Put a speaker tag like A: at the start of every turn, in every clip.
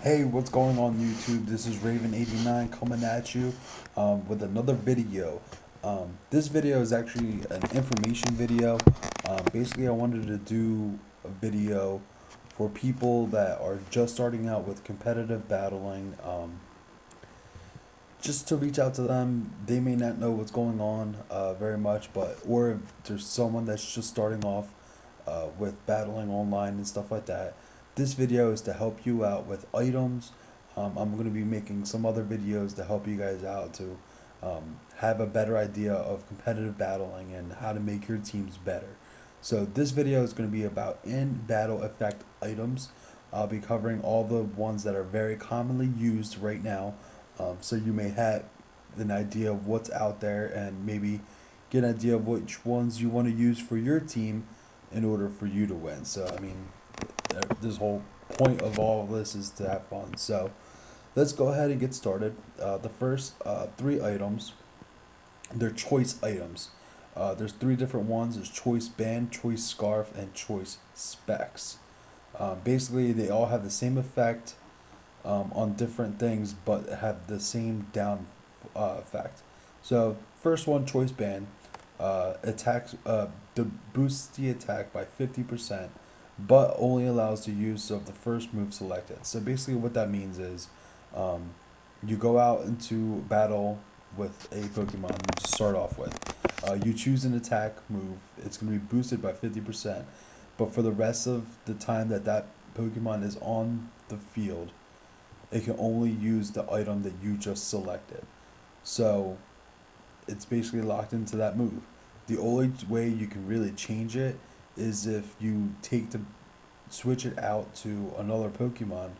A: Hey, what's going on YouTube? This is Raven89 coming at you with another video. This video is actually an information video. Basically, I wanted to do a video for people that are just starting out with competitive battling. Just to reach out to them. They may not know what's going on very much, but or if there's someone that's just starting off with battling online and stuff like that. This video is to help you out with items. I'm going to be making some other videos to help you guys out to have a better idea of competitive battling and how to make your teams better. So this video is going to be about in battle effect items. I'll be covering all the ones that are very commonly used right now, so you may have an idea of what's out there and maybe get an idea of which ones you want to use for your team in order for you to win. So, I mean, this whole point of all of this is to have fun. So, let's go ahead and get started. The first three items, they're choice items. There's three different ones. There's choice band, choice scarf, and choice specs. Basically, they all have the same effect on different things, but have the same down effect. So first one, choice band, attacks the boosts the attack by 50%, but only allows the use of the first move selected. So basically, what that means is, um, you go out into battle with a Pokemon to start off with. You choose an attack move. It's going to be boosted by 50%, but for the rest of the time that that Pokemon is on the field, it can only use the item that you just selected. So it's basically locked into that move. The only way you can really change it is if you switch it out to another Pokemon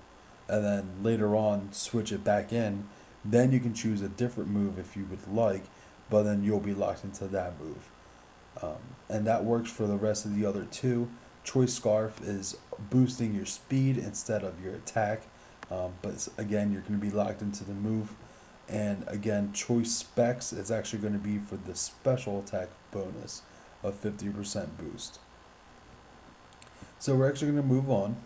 A: and then later on switch it back in. Then you can choose a different move if you would like, but then you'll be locked into that move. And that works for the rest of the other two. Choice Scarf is boosting your speed instead of your attack, but again, you're going to be locked into the move. And again, Choice Specs is actually going to be for the special attack bonus of 50% boost. So we're actually going to move on,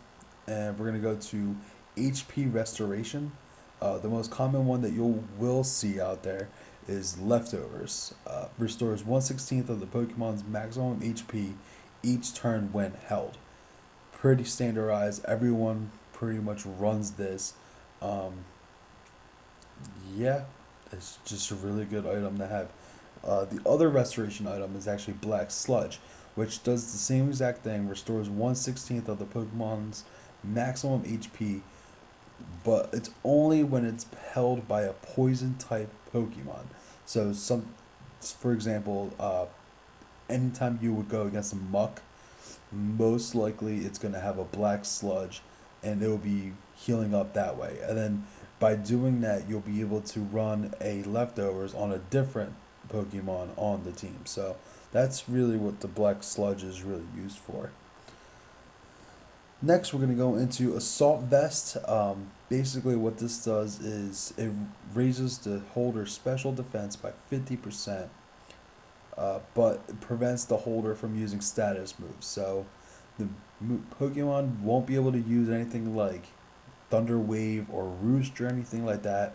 A: and we're going to go to HP Restoration. The most common one that you will see out there is Leftovers. Restores 1/16 of the Pokemon's maximum HP each turn when held. Pretty standardized. Everyone pretty much runs this. Um, yeah, it's just a really good item to have. The other restoration item is actually Black Sludge, which does the same exact thing, restores 1/16 of the Pokemon's maximum HP, but it's only when it's held by a poison type Pokemon. So for example, anytime you would go against a Muck, most likely it's going to have a Black Sludge, and it will be healing up that way. And then by doing that, you'll be able to run a Leftovers on a different Pokemon on the team. So that's really what the Black Sludge is really used for. Next, we're going to go into Assault Vest. Basically, what this does is it raises the holder's special defense by 50%, but it prevents the holder from using status moves. So the Pokemon won't be able to use anything like Thunder Wave or Roost or anything like that.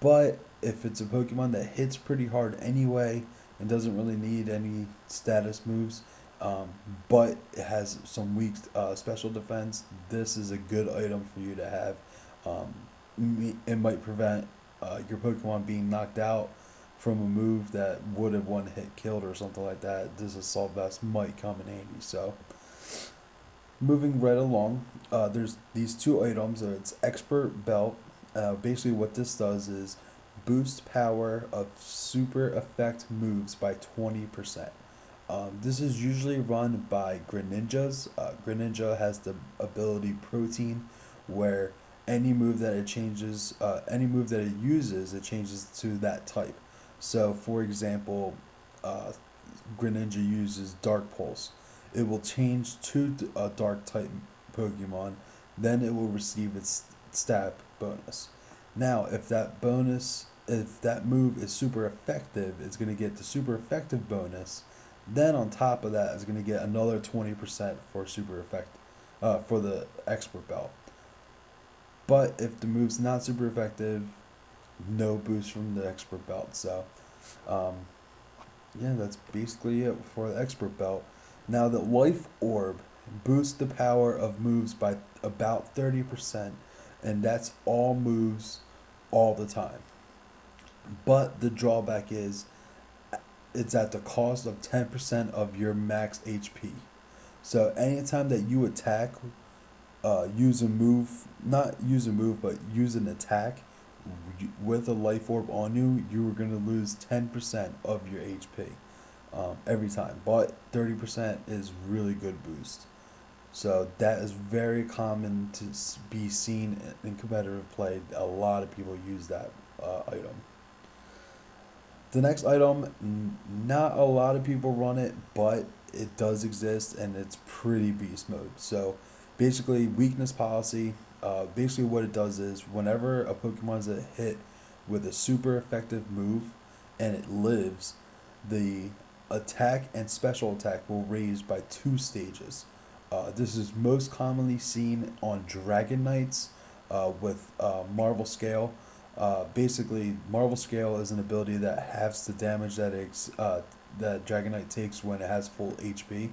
A: But if it's a Pokemon that hits pretty hard anyway and doesn't really need any status moves, but it has some weak special defense, this is a good item for you to have. It might prevent your Pokemon being knocked out from a move that would have one hit killed or something like that. This Assault Vest might come in handy. So moving right along, there's these two items. It's Expert Belt. Basically, what this does is boost power of super effect moves by 20%. This is usually run by Greninjas. Greninja has the ability Protein, where any move that it uses, it changes to that type. So, for example, uh, Greninja uses Dark Pulse. It will change to a Dark type Pokemon, then it will receive its stab bonus. Now, if that move is super effective, it's going to get the super effective bonus. Then on top of that, it's going to get another 20% for super effect, for the expert belt. But if the move's not super effective, no boost from the expert belt. So, um, yeah, that's basically it for the expert belt. Now, the life orb boosts the power of moves by about 30%, and that's all moves all the time. But the drawback is it's at the cost of 10% of your max HP. So anytime that you attack, use a move, not use a move, but use an attack with a life orb on you, you are going to lose 10% of your HP every time. But 30% is really good boost. So that is very common to be seen in competitive play. A lot of people use that item. The next item, not a lot of people run it, but it does exist and it's pretty beast mode. So basically, weakness policy, basically what it does is whenever a Pokemon's a hit with a super effective move and it lives, the attack and special attack will raise by 2 stages. This is most commonly seen on Dragon Knights with Marvel Scale. Basically, Marvel Scale is an ability that halves the damage that Dragonite takes when it has full HP.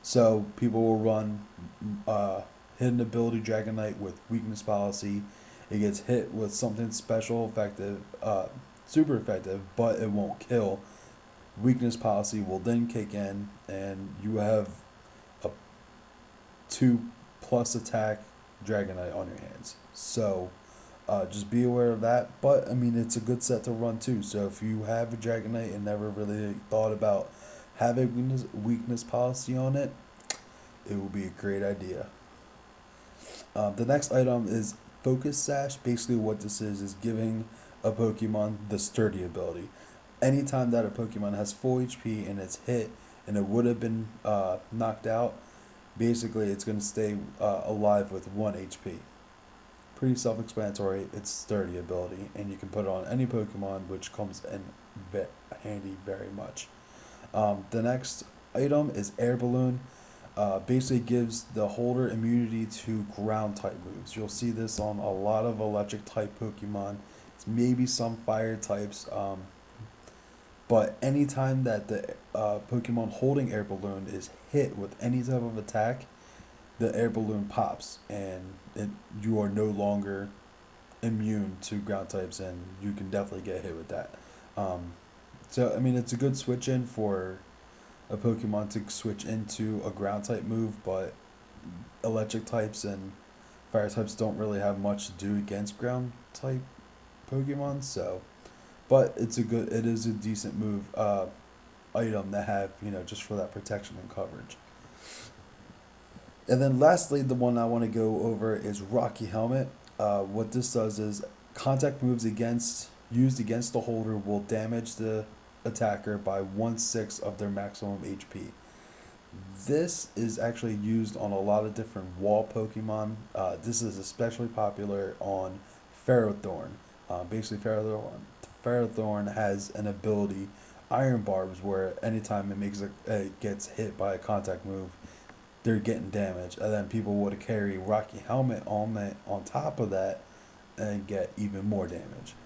A: So people will run hidden ability Dragonite with weakness policy. It gets hit with something special effective, super effective, but it won't kill. Weakness policy will then kick in, and you have a 2+ attack Dragonite on your hands. So just be aware of that. But I mean, it's a good set to run too. So if you have a Dragonite and never really thought about having weakness policy on it, it will be a great idea. The next item is Focus Sash. Basically, what this is giving a Pokemon the sturdy ability. Anytime that a Pokemon has full HP and it's hit and it would have been knocked out, basically it's going to stay alive with 1 HP. Pretty self-explanatory. It's sturdy ability, and you can put it on any Pokemon, which comes in handy very much. The next item is Air Balloon. Basically gives the holder immunity to ground type moves. You'll see this on a lot of electric type Pokemon. It's maybe some fire types. But anytime that the Pokemon holding Air Balloon is hit with any type of attack, the air balloon pops and you are no longer immune to ground types, and you can definitely get hit with that. So I mean, it's a good switch in for a Pokemon to switch into a ground type move, but electric types and fire types don't really have much to do against ground type Pokemon. So, but it is a decent move item to have, just for that protection and coverage. And then lastly, the one I want to go over is Rocky Helmet. What this does is contact moves used against the holder will damage the attacker by 1/6 of their maximum HP. This is actually used on a lot of different wall Pokemon. This is especially popular on Ferrothorn. Basically, Ferrothorn has an ability, Iron Barbs, where anytime it gets hit by a contact move, they're getting damage, and then people would carry Rocky Helmet on top of that and get even more damage.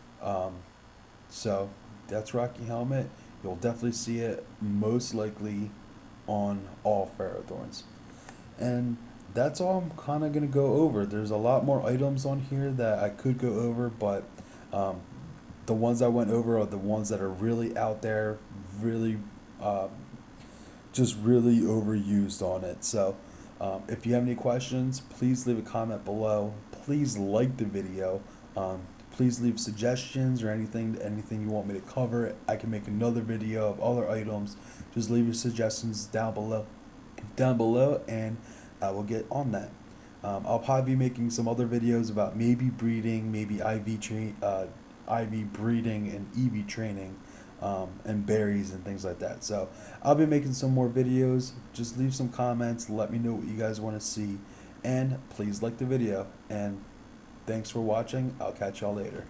A: So that's Rocky Helmet. You'll definitely see it most likely on all Ferrothorns. And that's all I'm kind of going to go over. There's a lot more items on here that I could go over, but the ones I went over are the ones that are really out there, really just really overused on it. So if you have any questions, please leave a comment below. Please like the video. Please leave suggestions or anything you want me to cover. I can make another video of other items. Just leave your suggestions down below, and I will get on that. I'll probably be making some other videos about maybe breeding, maybe IV breeding and EV training, and berries and things like that. So I'll be making some more videos. Just leave some comments. Let me know what you guys want to see, and please like the video. And thanks for watching. I'll catch y'all later.